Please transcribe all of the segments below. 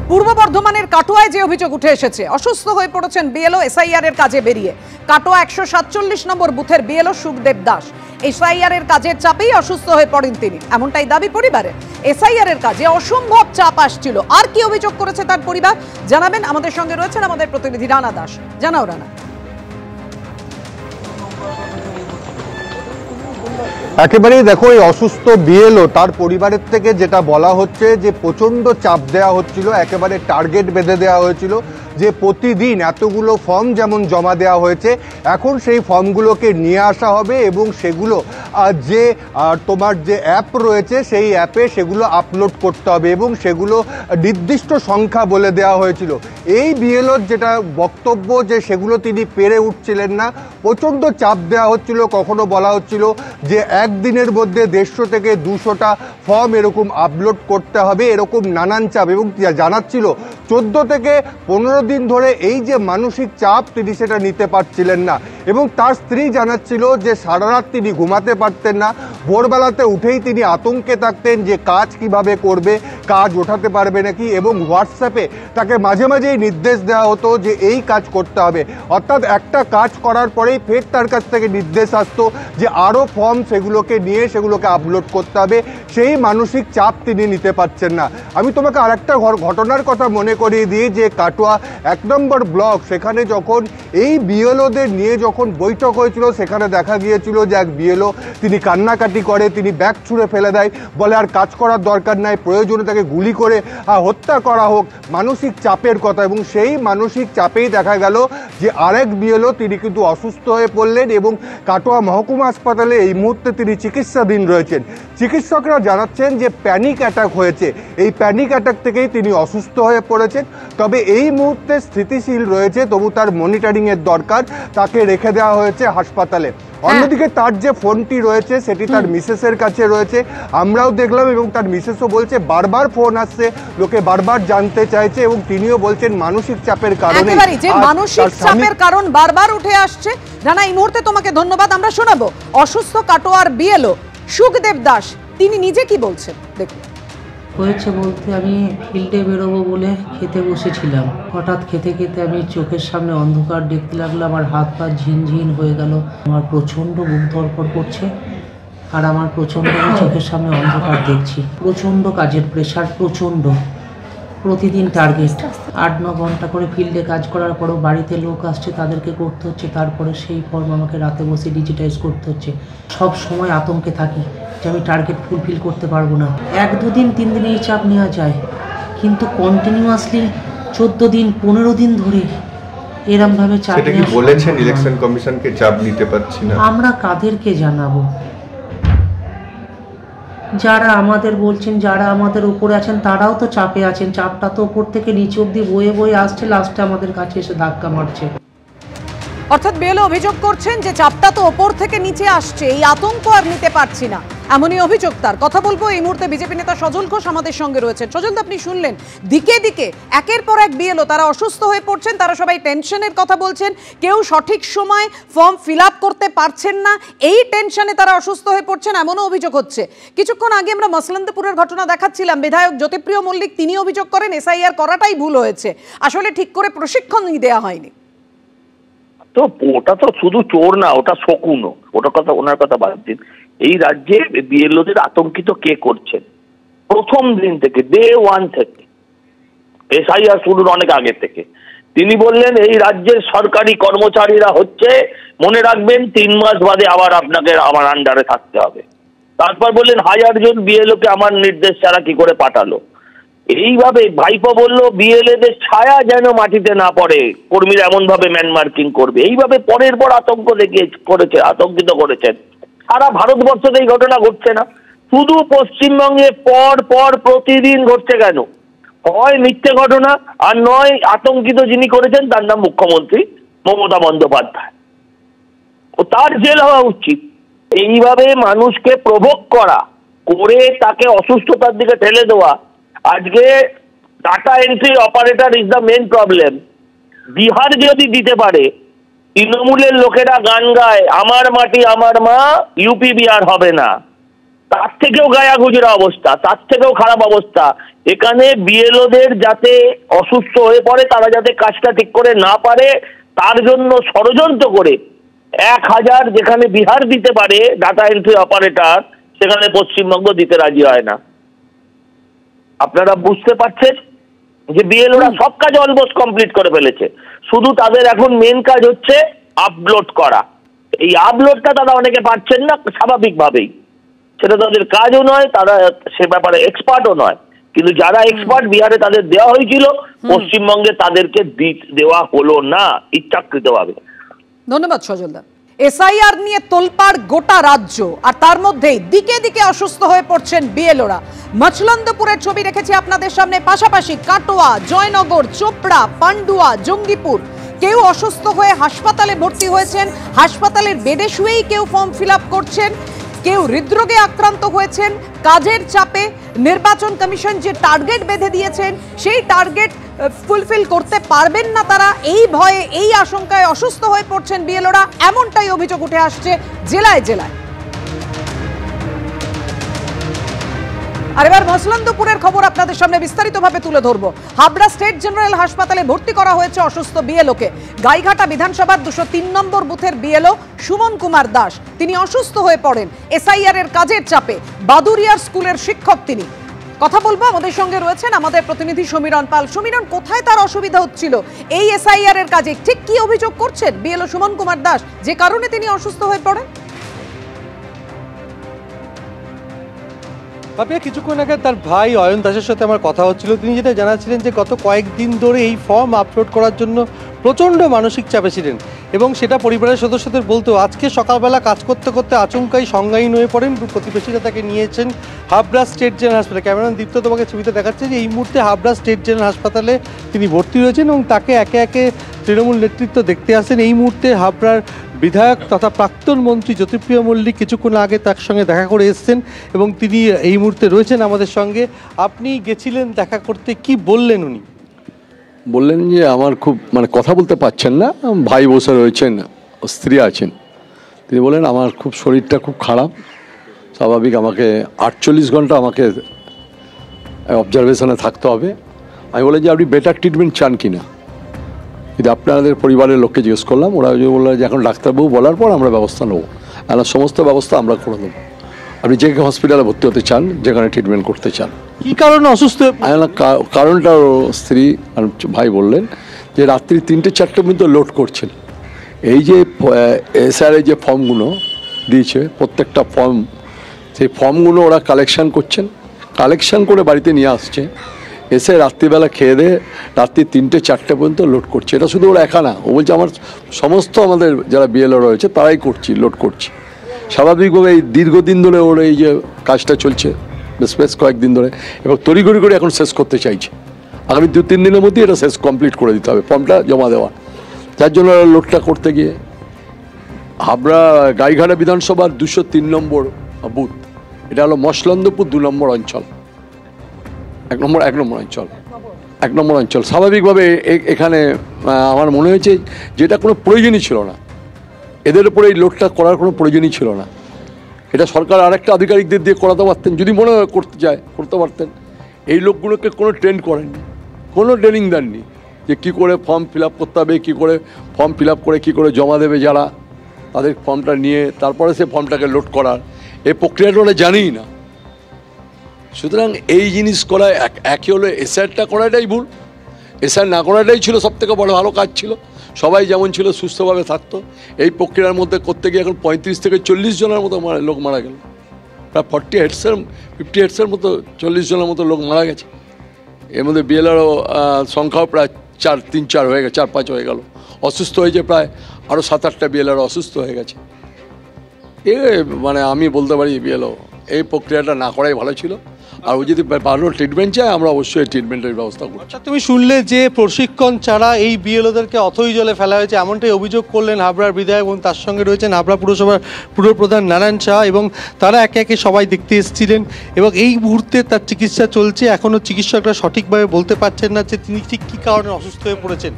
পূর্ব বর্ধমানের কাটোয়ায় যে অভিযোগ উঠে এসেছে, অসুস্থ হয়ে পড়েছেন বিএলও এসআইআর এর কাজে বেরিয়ে। কাটোয়া 147 নম্বর বুথের বিএলও সুখদেব দাস এসআইআর এর কাজের চাপেই অসুস্থ হয়ে পড়েন তিনি, এমনটাই দাবি পরিবারের। এসআইআর এর কাজে অসম্ভব চাপ আসছিল। আর কি অভিযোগ করেছে তার পরিবার জানাবেন, আমাদের সঙ্গে রয়েছেন আমাদের প্রতিনিধি রানা দাস। জানাও রানা। একেবারেই দেখো, এই অসুস্থ বিএলও তার পরিবারের থেকে যেটা বলা হচ্ছে যে প্রচণ্ড চাপ দেওয়া হচ্ছিল, একেবারে টার্গেট বেঁধে দেওয়া হয়েছিল যে প্রতিদিন এতগুলো ফর্ম যেমন জমা দেওয়া হয়েছে, এখন সেই ফর্মগুলোকে নিয়ে আসা হবে এবং সেগুলো যে তোমার যে অ্যাপ রয়েছে সেই অ্যাপে সেগুলো আপলোড করতে হবে এবং সেগুলো নির্দিষ্ট সংখ্যা বলে দেওয়া হয়েছিল। এই বিএলওর যেটা বক্তব্য যে সেগুলো তিনি পেরে উঠছিলেন না, প্রচণ্ড চাপ দেওয়া হচ্ছিল। কখনো বলা হচ্ছিল যে একদিনের মধ্যে 150 থেকে 200টা ফর্ম এরকম আপলোড করতে হবে, এরকম নানান চাপ, এবং জানাচ্ছিল 14 থেকে 15 দিন ধরে এই যে মানসিক চাপ তিনি সেটা নিতে পারছিলেন না। এবং তার স্ত্রী জানাচ্ছিল যে সারা রাত তিনি ঘুমাতে পারতেন না, ভোরবেলাতে উঠেই তিনি আতঙ্কে থাকতেন যে কাজ কিভাবে করবে, কাজ ওঠাতে পারবে নাকি, এবং হোয়াটসঅ্যাপে তাকে মাঝে মাঝেই নির্দেশ দেওয়া হতো যে এই কাজ করতে হবে। অর্থাৎ একটা কাজ করার পরেই ফের তার কাছ থেকে নির্দেশ আসতো যে আরও ফর্ম সেগুলোকে নিয়ে সেগুলোকে আপলোড করতে হবে। সেই মানসিক চাপ তিনি নিতে পারছেন না। আমি তোমাকে আরেকটা ঘটনার কথা মনে করিয়ে দিই যে কাটোয়া 1 নম্বর ব্লক, সেখানে যখন এই বিএলওদের নিয়ে যখন বৈঠক হয়েছিল, সেখানে দেখা গিয়েছিল যে এক বিএলও তিনি কান্নাকাটি করে, তিনি ব্যাগ ছুঁড়ে ফেলে দেয়, বলে আর কাজ করার দরকার নাই, প্রয়োজনে তাকে গুলি করে হত্যা করা হোক। মানসিক চাপের কথা, এবং সেই মানসিক চাপেই দেখা গেল যে আরেক বিএলও তিনি কিন্তু অসুস্থ হয়ে পড়লেন এবং কাটোয়া মহকুমা হাসপাতালে এই মুহূর্তে তিনি চিকিৎসাধীন রয়েছেন। চিকিৎসকরা জানাচ্ছেন যে প্যানিক অ্যাটাক হয়েছে, এই প্যানিক অ্যাটাক থেকেই তিনি অসুস্থ হয়ে পড়েছেন। তবে এই মুহূর্তে স্থিতিশীল রয়েছে, তবু তার মনিটরিংয়ের দরকার, তাকে রেখে দেওয়া হয়েছে হাসপাতালে। অন্যদিকে তার যে ফোনটি রয়েছে সেটি তার মিসেসের কাছে রয়েছে, আমরাও দেখলাম, এবং তার মিসেসও বলছে বারবার ফোন আসছে, লোকে বারবার জানতে চাইছে, এবং তিনিও বলছেন মানসিক চাপের কারণে, যে মানসিক চাপের কারণ বারবার উঠে আসছে। রানা, এই মুহূর্তে তোমাকে ধন্যবাদ। আমরা শোনাবো অসুস্থ কাটোয়ার বিএলও সুখদেব দাস, তিনি নিজে কি বলছেন দেখুন। হয়েছে বলতে, আমি ফিল্ডে বেরোবো বলে খেতে বসেছিলাম, হঠাৎ খেতে খেতে আমি চোখের সামনে অন্ধকার দেখতে লাগলাম, আমার হাত পা ঝিনঝিন হয়ে গেল, আমার প্রচণ্ড বুক ধড়ফড় করছে, আর আমার প্রচণ্ড চোখের সামনে অন্ধকার দেখছি, প্রচণ্ড কাজের প্রেশার, প্রচণ্ড, প্রতিদিন টার্গেট, 8-9 ঘন্টা করে ফিল্ডে কাজ করার পরও বাড়িতে লোক আসছে, তাদেরকে করতে হচ্ছে, তারপরে সেই ফর্ম আমাকে রাতে বসে ডিজিটাইজ করতে হচ্ছে। সব সময় আতঙ্কে থাকি যে আমি টার্গেট ফুলফিল করতে পারবো না। 1-2 দিন 3 দিন এই চাপ নেওয়া যায়, কিন্তু কন্টিনিউয়াসলি 14 দিন 15 দিন ধরে এরমভাবে চাপ নেওয়া। বলেছেন ইলেকশন কমিশনকে চাপ নিতে পারছি না। আমরা কাদেরকে জানাবো? যারা আমাদের বলছেন, যারা আমাদের উপরে আছেন তারাও তো চাপে আছেন, চাপটা তো উপর থেকে নিচে অব্দি বয়ে বয়ে আসছে, লাস্টে আমাদের কাছে এসে ধাক্কা মারছে। অর্থাৎ বিএলও অভিযোগ করছেন যে চাপটা তো ওপর থেকে নিচে আসছে, এই আতঙ্ক আর নিতে পারছি না, এমনই অভিযোগ তার। কথা বলবো এই মুহূর্তে বিজেপি নেতা সজল ঘোষ আমাদের সঙ্গে রয়েছেন। সজল, আপনি শুনলেন দিকে দিকে একের পর এক বিএলও তারা অসুস্থ হয়ে পড়ছেন, তারা সবাই টেনশনের কথা বলছেন, কেউ সঠিক সময় ফর্ম ফিল আপ করতে পারছেন না, এই টেনশনে তারা অসুস্থ হয়ে পড়ছেন, এমনও অভিযোগ হচ্ছে। কিছুক্ষণ আগে আমরা মসলন্দপুরের ঘটনা দেখাচ্ছিলাম, বিধায়ক জ্যোতিপ্রিয় মল্লিক তিনি অভিযোগ করেন এসআইআর করাটাই ভুল হয়েছে, আসলে ঠিক করে প্রশিক্ষণ দেওয়া হয়নি। তো ওটা তো শুধু চোর না, ওটা শকুনও, ওটা কথা, ওনার কথা বাদ দিন। এই রাজ্যে বিএলওদের আতঙ্কিত কে করছেন? প্রথম দিন থেকে, ডে 1 থেকে, এসআইআর শুরুর অনেক আগে থেকে তিনি বললেন এই রাজ্যের সরকারি কর্মচারীরা হচ্ছে, মনে রাখবেন 3 মাস বাদে আবার আপনাকে আমার আন্ডারে থাকতে হবে। তারপর বললেন 1000 জন বিএলওকে আমার নির্দেশ ছাড়া কি করে পাঠালো। এইভাবে ভাইপো বলল বিএলএদের ছায়া যেন মাটিতে না পড়ে, কর্মীরা এমন ভাবে ম্যান মার্কিং করবে। এইভাবে পরের পর আতঙ্ক করেছে, আতঙ্কিত করেছেন। সারা ভারতবর্ষে এই ঘটনা ঘটছে না, শুধু পশ্চিমবঙ্গে পর পর প্রতিদিন ঘটছে। কেন? হয় মিথ্যে ঘটনা, আর নয় আতঙ্কিত যিনি করেছেন তার নাম মুখ্যমন্ত্রী মমতা বন্দ্যোপাধ্যায়, ও তার জেল হওয়া উচিত। এইভাবে মানুষকে প্রভোগ করা করে তাকে অসুস্থতার দিকে ঠেলে দেওয়া। আজকে data entry operator is the main problem. Bihar যদি দিতে পারে, তৃণমূলের লোকেরা গান গায় আমার মাটি আমার মা, ইউপি বিহার হবে না, তার থেকেও গায়া গুজরা অবস্থা, তার থেকেও খারাপ অবস্থা। এখানে বিএলওদের যাতে অসুস্থ হয়ে পড়ে, তারা যাতে কাজটা ঠিক করে না পারে, তার জন্য ষড়যন্ত্র করে 1000 যেখানে বিহার দিতে পারে ডাটা এন্ট্রি অপারেটর, সেখানে পশ্চিমবঙ্গ দিতে রাজি হয় না। আপনারা বুঝতে পারছেন যে বিএলওরা সব কাজ অলমোস্ট কমপ্লিট করে ফেলেছে, শুধু তাদের এখন মেন কাজ হচ্ছে আপলোড করা। এই আপলোডটা তারা অনেকে পারছেন না স্বাভাবিকভাবেই, সেটা তাদের কাজও নয়, তারা সে ব্যাপারে এক্সপার্টও নয়। কিন্তু যারা এক্সপার্ট বিহারে তাদের দেওয়া হয়েছিল, পশ্চিমবঙ্গে তাদেরকে দেওয়া হলো না ইচ্ছাকৃতভাবে। ধন্যবাদ সজলদা। এসআইআর নিয়ে তোলপাড় গোটা রাজ্য, আর তার মধ্যেই দিকে দিকে অসুস্থ হয়ে পড়ছেন বিএলওরা। মচলন্দপুরের ছবি রেখেছি আপনাদের সামনে, পাশাপাশি কাটোয়া, জয়নগর, চোপড়া, পান্ডুয়া, জঙ্গিপুর। কেউ অসুস্থ হয়ে হাসপাতালে ভর্তি হয়েছেন, হাসপাতালের বেডে শুয়েই কেউ ফর্ম ফিল আপ করছেন, কেউ হৃদরোগে আক্রান্ত হয়েছেন। কাজের চাপে নির্বাচন কমিশন যে টার্গেট বেঁধে দিয়েছেন, সেই টার্গেট ফুলফিল করতে পারবেন না তারা, এই ভয়ে এই আশঙ্কায় অসুস্থ হয়ে পড়ছেন বিএলওরা। এমনটাই অভিযোগ উঠে আসছে জেলায় জেলায়। আর এবার মচলন্দপুরের খবর আপনাদের সামনে বিস্তারিতভাবে তুলে ধরবো। হাবড়া স্টেট জেনারেল হাসপাতালে ভর্তি করা হয়েছে অসুস্থ বিএলওকে। গাইঘাটা বিধানসভার 203 নম্বর বুথের বিএলও সুমন কুমার দাস, তিনি অসুস্থ হয়ে পড়েন এসআইআর এর কাজের চাপে। বাদুরিয়ার স্কুলের শিক্ষক তিনি। কথা বলবো, আমাদের সঙ্গে রয়েছেন আমাদের প্রতিনিধি সমীরণ পাল। সমীরণ, কোথায় তার অসুবিধা হচ্ছিল এই এসআইআর এর কাজে? ঠিক কি অভিযোগ করছেন বিএলও সুমন কুমার দাস, যে কারণে তিনি অসুস্থ হয়ে পড়েন? পাপিয়া, কিছুক্ষণ আগে তার ভাই অয়ন দাসের সাথে আমার কথা হচ্ছিল। তিনি যেটা জানাচ্ছিলেন যে গত কয়েকদিন ধরে এই ফর্ম আপলোড করার জন্য প্রচণ্ড মানসিক চাপে ছিলেন, এবং সেটা পরিবারের সদস্যদের বলতো আজকে সকালবেলা কাজ করতে করতে আচমকাই সংজ্ঞাহীন হয়ে পড়েন। প্রতিবেশীরা তাকে নিয়েছেন হাবড়া স্টেট জেনারেল হাসপাতালে। ক্যামেরাম্যান দীপ্ত তোমাকে ছবিতে দেখাচ্ছে যে এই মুহূর্তে হাবড়া স্টেট জেনারেল হাসপাতালে তিনি ভর্তি রয়েছেন, এবং তাকে একে একে তৃণমূল নেতৃত্ব দেখতে আসেন। এই মুহূর্তে হাবড়ার বিধায়ক তথা প্রাক্তন মন্ত্রী জ্যোতিপ্রিয় মল্লিক কিছুক্ষণ আগে তার সঙ্গে দেখা করে এসেছেন, এবং তিনি এই মুহূর্তে রয়েছেন আমাদের সঙ্গে। আপনি গেছিলেন দেখা করতে, কি বললেন উনি? বললেন যে আমার খুব কথা বলতে পারছেন না, ভাই বসে রয়েছেন, স্ত্রী আছেন। তিনি বলেন আমার খুব শরীরটা খুব খারাপ, স্বাভাবিক আমাকে 48 ঘন্টা আমাকে অবজারভেশনে থাকতে হবে। আমি বললাম যে আপনি বেটার ট্রিটমেন্ট চান কি না, যদি আপনাদের পরিবারের লোককে জিজ্ঞেস করলাম, ওরা বললো যে এখন ডাক্তারবাবু বলার পর আমরা ব্যবস্থা নেবো, আর সমস্ত ব্যবস্থা আমরা করে দেবো। আপনি যে হসপিটালে ভর্তি হতে চান, যেখানে ট্রিটমেন্ট করতে চান। কি কারণে অসুস্থ? কারণটা স্ত্রী আর ভাই বললেন যে রাত্রি 3-4টে পর্যন্ত লোড করছেন। এই যে এসআইআর যে ফর্মগুলো দিয়েছে, প্রত্যেকটা ফর্ম, সেই ফর্মগুলো ওরা কালেকশান করছেন, কালেকশান করে বাড়িতে নিয়ে আসছে, এসে রাত্রিবেলা খেয়ে দিয়ে রাত্রি 3-4টে পর্যন্ত লোড করছে। এটা শুধু ওরা একা না, ও বলছে আমার সমস্ত আমাদের যারা বিএলও রয়েছে তারাই করছি, লোড করছি। স্বাভাবিকভাবে এই দীর্ঘদিন ধরে ওর এই যে কাজটা চলছে বেশ কয়েকদিন ধরে, এবং তড়িঘড়ি করে এখন শেষ করতে চাইছে। আগামী 2-3 দিনের মধ্যে এটা শেষ কমপ্লিট করে দিতে হবে, ফর্মটা জমা দেওয়া। যার জন্য লোডটা করতে গিয়ে হাবড়া গাইঘাটা বিধানসভার 203 নম্বর বুথ, এটা হলো মচলন্দপুর 2 নম্বর অঞ্চল, 1 নম্বর অঞ্চল। স্বাভাবিকভাবে এখানে আমার মনে হয়েছে যেটা কোনো প্রয়োজনই ছিল না, এদের উপরে এই লোডটা করার কোনো প্রয়োজনই ছিল না। এটা সরকার আরেকটা আধিকারিকদের দিয়ে করাতে পারতেন, যদি মনে হয় করতে চায় করতে পারতেন। এই লোকগুলোকে কোনো ট্রেন করেননি, কোনো ট্রেনিং দেননি যে কী করে ফর্ম ফিল আপ করতে হবে, কী করে ফর্ম ফিল আপ করে কী করে জমা দেবে যারা, তাদের ফর্মটা নিয়ে তারপরে সে ফর্মটাকে লোড করার এই প্রক্রিয়াটা ওরা জানেই না। সুতরাং এই জিনিস করা একই হলো, এসআইআরটা করাটাই ভুল, এসআইআর না করাটাই ছিল সবথেকে বড় ভালো কাজ ছিল। সবাই যেমন ছিল সুস্থভাবে থাকতো। এই প্রক্রিয়ার মধ্যে করতে গিয়ে এখন 35 থেকে 40 জনের মতো লোক মারা গেল, প্রায় 50 হেডসের মতো 40 জনের মতো লোক মারা গেছে। এর মধ্যে বিএলআরও সংখ্যাও প্রায় 3-4 হয়ে গেছে, 4-5 হয়ে গেল। অসুস্থ হয়েছে প্রায় আরও 7-8টা বিএলআরও অসুস্থ হয়ে গেছে। আমি বলতে পারি বিএলও এই প্রক্রিয়াটা না করাই ভালো ছিল। আর ও যদি ভালো ট্রিটমেন্ট চায় আমরা অবশ্যই ট্রিটমেন্টের ব্যবস্থা করছি। আচ্ছা, তুমি শুনলে যে প্রশিক্ষণ ছাড়া এই বিএলওদেরকে অথই জলে ফেলা হয়েছে, এমনটাই অভিযোগ করলেন হাবড়ার বিধায়ক এবং তার সঙ্গে রয়েছেন হাবড়া পুরসভার পুরপ্রধান নারায়ণ শাহ, এবং তারা একে একে সবাই দেখতে এসেছিলেন এবং এই মুহূর্তে তার চিকিৎসা চলছে। এখনও চিকিৎসকরা সঠিকভাবে বলতে পারছেন না যে তিনি ঠিক কী কারণে অসুস্থ হয়ে পড়েছেন।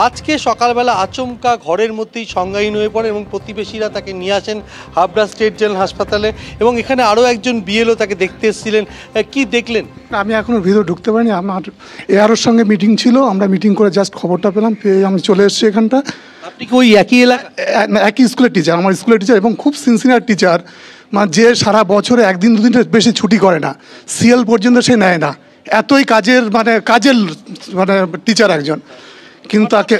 আজকে সকালবেলা আচমকা ঘরের মধ্যেই সংজ্ঞাহীন হয়ে পড়ে এবং প্রতিবেশীরা তাকে নিয়ে আসেন হাবড়া স্টেট জেনারেল হাসপাতালে এবং এখানে আরও একজন বিএলও তাকে দেখতে এসেছিলেন। কি দেখলেন? আমি এখনও ভিতরে ঢুকতে পারিনি, আমার এআরওর সঙ্গে মিটিং ছিল, আমরা মিটিং করে জাস্ট খবরটা পেলাম, পেয়ে আমি চলে এসেছি এখানটা। আপনি কি ওই একই এলাকা? একই স্কুলের টিচার, আমার স্কুলের টিচার এবং খুব সিনসিয়ার টিচার, মানে যে সারা বছরে একদিন দুদিনের বেশি ছুটি করে না, সিএল পর্যন্ত সে নেয় না, এতই কাজের টিচার একজন। কিন্তু তাকে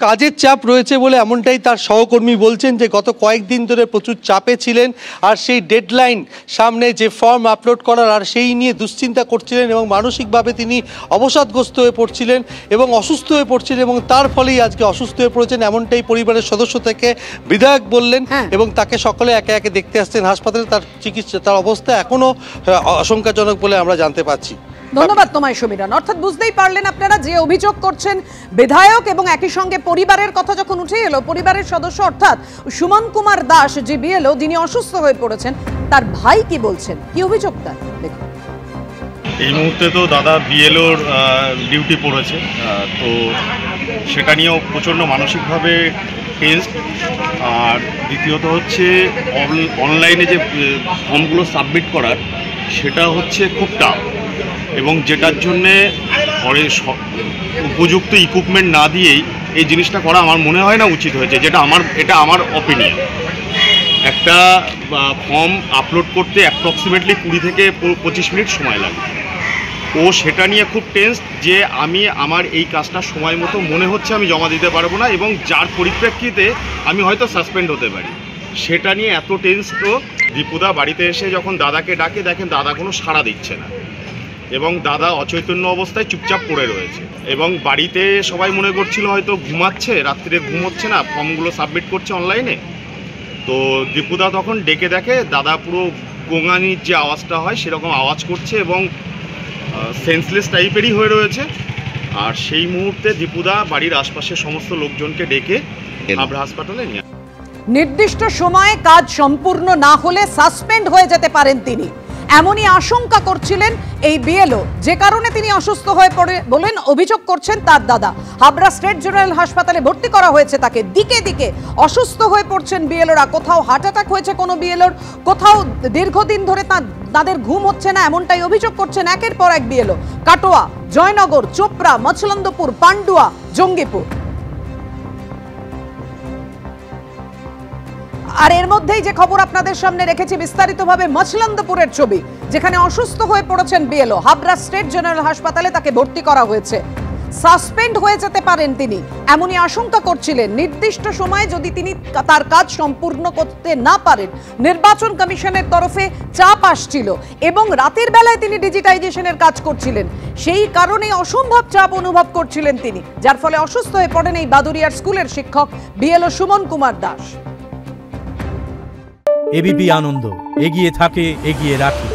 কাজের চাপ রয়েছে বলে এমনটাই তার সহকর্মী বলছেন যে গত কয়েকদিন ধরে প্রচুর চাপে ছিলেন আর সেই ডেডলাইন সামনে, যে ফর্ম আপলোড করার, আর সেই নিয়ে দুশ্চিন্তা করছিলেন এবং মানসিকভাবে তিনি অবসাদগ্রস্ত হয়ে পড়ছিলেন এবং অসুস্থ হয়ে পড়ছিলেন এবং তার ফলেই আজকে অসুস্থ হয়ে পড়েছেন, এমনটাই পরিবারের সদস্য থেকে বিধায়ক বললেন। এবং তাকে সকলে একে একে দেখতে আসছেন হাসপাতালে। তার চিকিৎসা, তার অবস্থা এখনও আশঙ্কাজনক বলে আমরা জানতে পারছি। ধন্যবাদ তোমায় সমীরণ। অর্থাৎ বুঝতেই পারলেন আপনারা যে অভিযোগ করছেন বিধায়ক এবং একই সঙ্গে পরিবারের কথা যখন উঠে এলো, পরিবারের সদস্য অর্থাৎ সুমন কুমার দাস যে বিএলও, যিনি অসুস্থ হয়ে পড়েছেন, তার ভাই কি বলছেন, কি অভিযোগ তার দেখুন। এই মুহূর্তে তো দাদা বিএলওর ডিউটি পড়েছে, তো সেটা নিয়েও প্রচণ্ড মানসিকভাবে টেনসড। আর দ্বিতীয়ত হচ্ছে অনলাইনে যে ফর্মগুলো সাবমিট করার, সেটা হচ্ছে খুব টাফ এবং যেটার জন্যে পরে উপযুক্ত ইকুইপমেন্ট না দিয়েই এই জিনিসটা করা আমার মনে হয় না উচিত হয়েছে, এটা আমার অপিনিয়ন। একটা ফর্ম আপলোড করতে অ্যাপ্রক্সিমেটলি 20 থেকে 25 মিনিট সময় লাগে। ও সেটা নিয়ে খুব টেন্স যে আমার এই কাজটা সময় মতো মনে হচ্ছে আমি জমা দিতে পারবো না এবং যার পরিপ্রেক্ষিতে আমি হয়তো সাসপেন্ড হতে পারি, সেটা নিয়ে এত টেন্স। তো দীপুদা বাড়িতে এসে যখন দাদাকে ডাকে, দেখেন দাদা কোনো সাড়া দিচ্ছে না এবং দাদা অচৈতন্য অবস্থায় চুপচাপ পড়ে রয়েছে এবং বাড়িতে সবাই মনে করছিল হয়তো ঘুমাচ্ছে, রাত্রিরে ঘুম হচ্ছে না, ফর্মগুলো সাবমিট করছে অনলাইনে। তো দীপুদা তখন ডেকে দেখে দাদা পুরো গোঙানির যে আওয়াজটা হয় সেরকম আওয়াজ করছে এবং সেন্সলেস টাইপেরই হয়ে রয়েছে। আর সেই মুহূর্তে দীপুদা বাড়ির আশপাশের সমস্ত লোকজনকে ডেকে হাবড়া হাসপাতালে নিয়ে। নির্দিষ্ট সময়ে কাজ সম্পূর্ণ না হলে সাসপেন্ড হয়ে যেতে পারেন তিনি, এমনই আশঙ্কা করছিলেন এই বিএলও, যে কারণে তিনি অসুস্থ হয়ে পড়ে বলেন অভিযোগ করছেন তার দাদা। হাবড়া স্টেট জেনারেল হাসপাতালে ভর্তি করা হয়েছে তাকে। দিকে দিকে অসুস্থ হয়ে পড়ছেন বিএলওরা। কোথাও হার্ট অ্যাটাক হয়েছে কোনো বিএলওর, কোথাও দীর্ঘদিন ধরে তাদের ঘুম হচ্ছে না, এমনটাই অভিযোগ করছেন একের পর এক বিএলও। কাটোয়া, জয়নগর, চোপড়া, মছলন্দপুর, পান্ডুয়া, জঙ্গিপুর। আর এর মধ্যেই যে খবর আপনাদের সামনে রেখেছি বিস্তারিতভাবে, মছলন্দপুরের ছবি, যেখানে অসুস্থ হয়ে পড়েছেন বিএলও। হাবড়া স্টেট জেনারেল হাসপাতালে তাকে ভর্তি করা হয়েছে। সাসপেন্ড হয়ে যেতে পারেন তিনি, এমনই আশঙ্কা করছিলেন। নির্দিষ্ট সময়ে যদি তিনি তার কাজ সম্পূর্ণ করতে না পারেন, নির্বাচন কমিশনের তরফে চাপ আসছিল এবং রাতের বেলায় তিনি ডিজিটাইজেশনের কাজ করছিলেন, সেই কারণে অসম্ভব চাপ অনুভব করছিলেন তিনি, যার ফলে অসুস্থ হয়ে পড়েন এই বাদুরিয়ার স্কুলের শিক্ষক বিএলও সুমন কুমার দাস। এবিপি আনন্দ, এগিয়ে থাকে, এগিয়ে রাখে।